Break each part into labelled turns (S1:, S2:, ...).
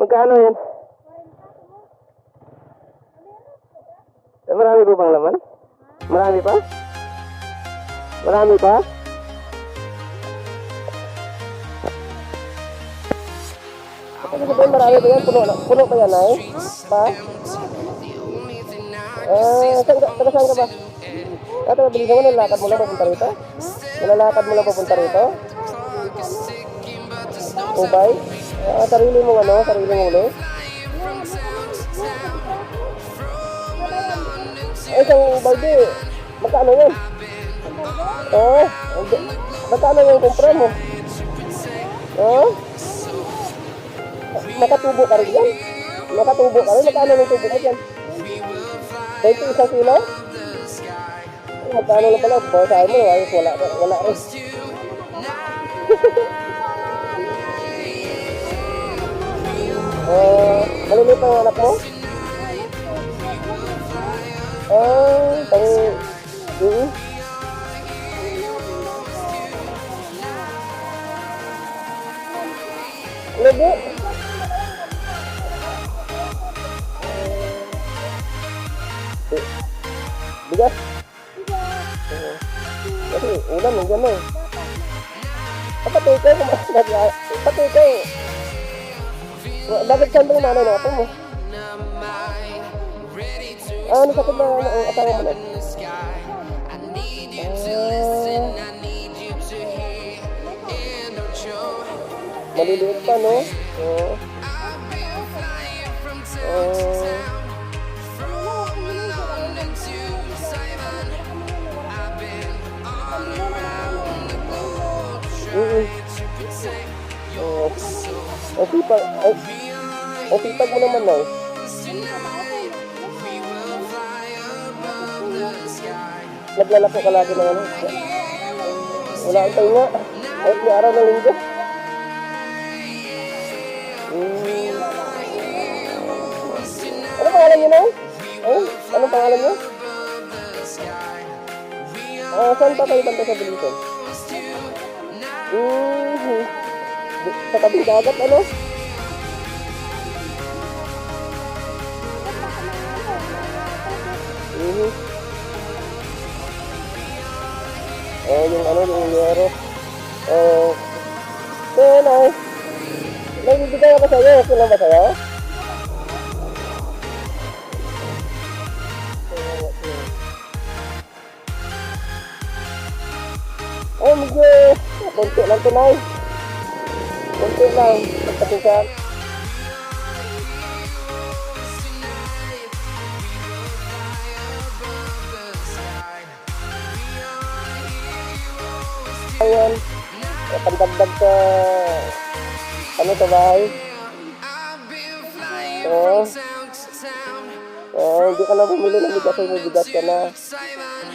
S1: Magkano yan? Marami pa bang laman? Marami pa? Marami pa? Ano ba yan? Marami pa yan? Puno pa yan ay? Pa? Taga saan ka ba? Ito, bilisan mo, nalalakad mo lang papunta rito? Nalalakad mo lang papunta rito? Ubay? Sarili mong ano? Sarili mong ulo? Isang balde, magkano yun? Oo, magkano yung kumpra mo? Oo? Makatubo ka rin yan? Makatubo ka rin? Magkano yung tubo mo dyan? 20 isang kilo? Magkano lang pala? Bawasahin mo, ayos, wala rin. Maliliit ang anak mo? Lagi? Bigas? Kasi ulam nandiyan na eh. Patay ko. Bakit saan ba yung nanay ng apo mo? Ano sakit na ang asawa mo na? Maliliit pa, no? Sipag mo naman na eh. Naglalako ka lagi ng ano. Wala ang tayo nga. Kahit may araw ng linggo. Ano pangalan niyo na? Anong pangalan niyo? Saan pa kayo banda sa Biliton? Sa tabing dagat, ano? Yung ano, yung yero. Kaya na eh. May bibigay ako sa'yo. Okay lang ba sa'yo? Medyo konti lang ito na eh. Konti lang. Pagpasisan. Ayan, pandagdag sa ano sa bahay. Hindi ka na bumili ng bigas, may bigas ka na.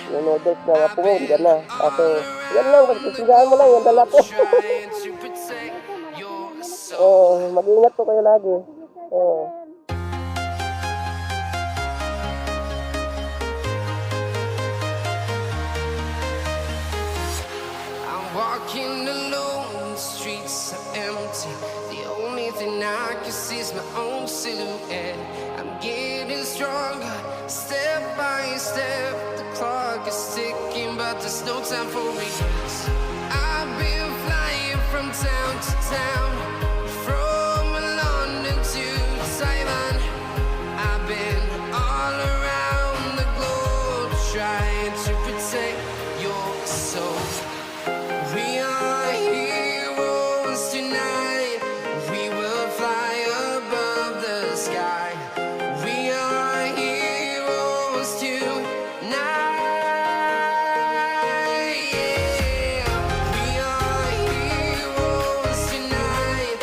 S1: Yung noodles na mapungod ka na. Kasi yan lang, pagkasigaan mo lang, yung dala ko. Mag-ingat po kayo lagi.
S2: Walking alone, the streets are empty. The only thing I can see is my own silhouette. I'm getting stronger, step by step. The clock is ticking, but there's no time for regrets. I've been flying from town to town, from London to Taiwan. I've been all around the globe, trying to protect your soul. We are heroes tonight. We will fly above the sky. We are heroes tonight. Yeah. We are heroes tonight.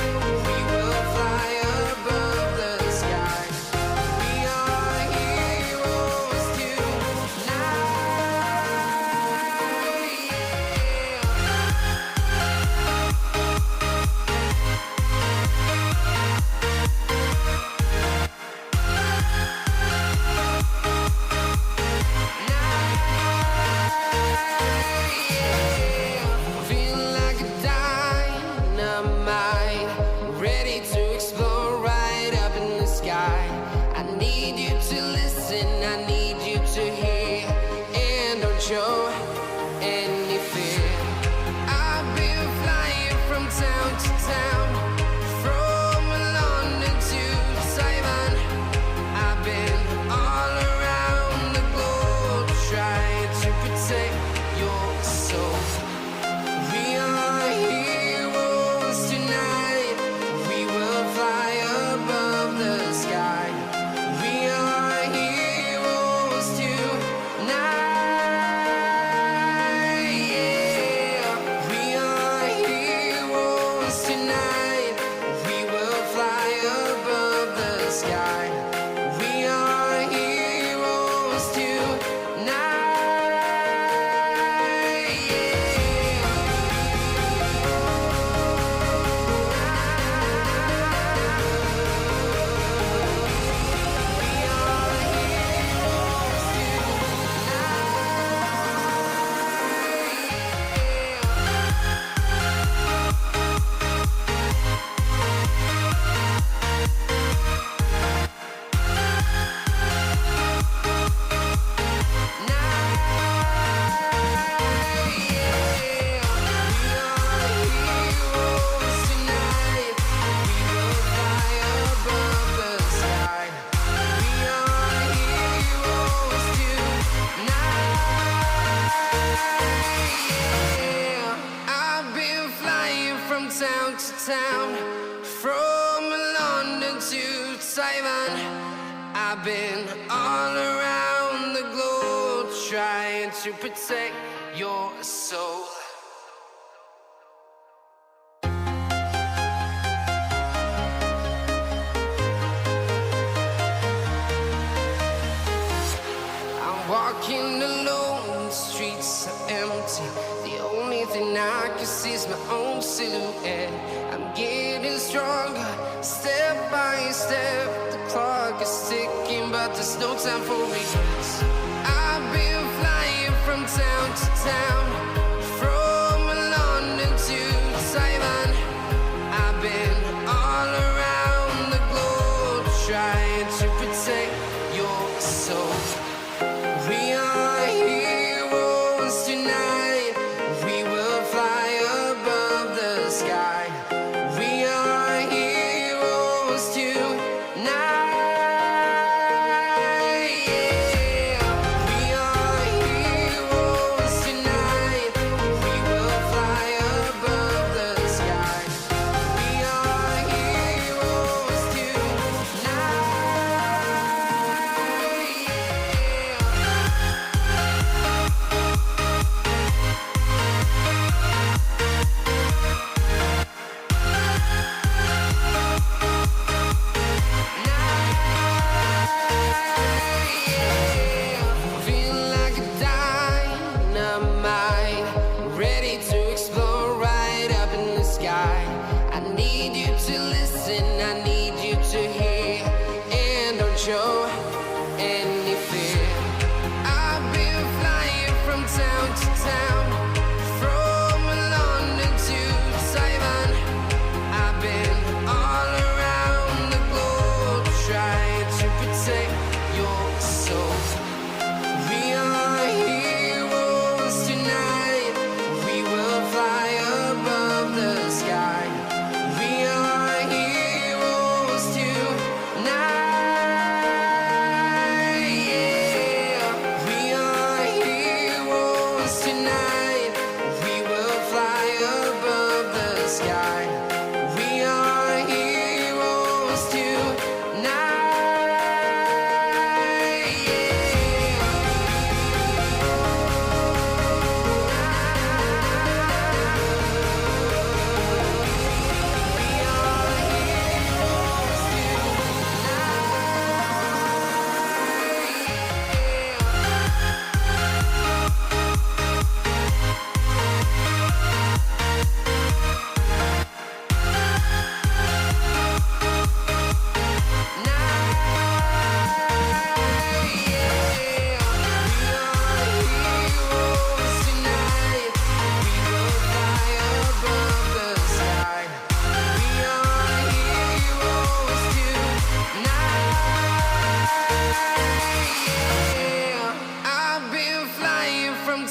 S2: town, from London to Taiwan. I've been all around the globe trying to protect your soul. Walking alone, the streets are empty. The only thing I can see is my own silhouette. I'm getting stronger, step by step. The clock is ticking, but there's no time for regrets. I've been flying from town to town, from London to Taiwan. I've been all around the globe trying to protect your soul. We are heroes tonight. We will fly above the sky. We are heroes tonight. Yeah. We are heroes tonight. We will fly above the sky. We are heroes tonight. Show any fear. I've been flying from town to town, from London to Taiwan. I've been all around the globe trying to protect your soul. We are heroes tonight. We will fly above the sky. We are heroes tonight.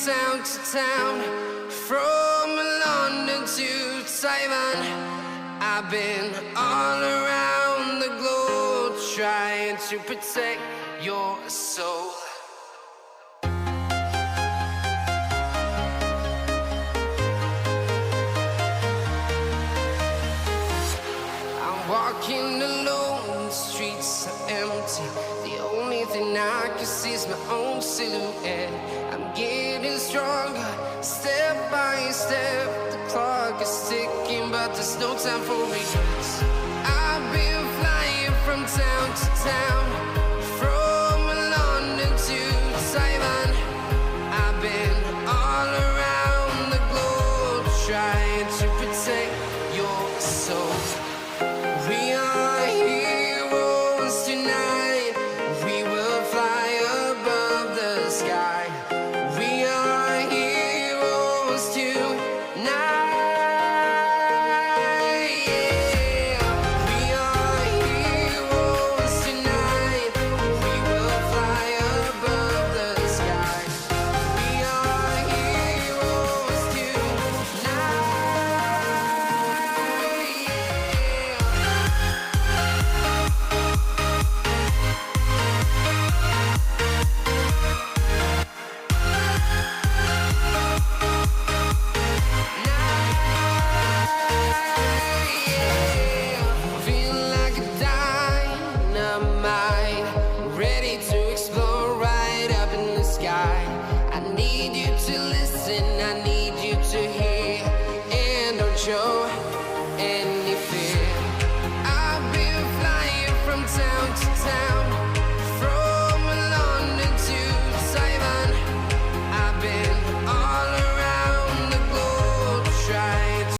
S2: Town to town, from London to Taiwan. I've been all around the globe trying to protect your soul. I'm walking alone, the streets are empty. The only thing I can see is my own silhouette. I'm getting stronger, step by step. The clock is ticking, but there's no time for regrets. I've been flying from town to town,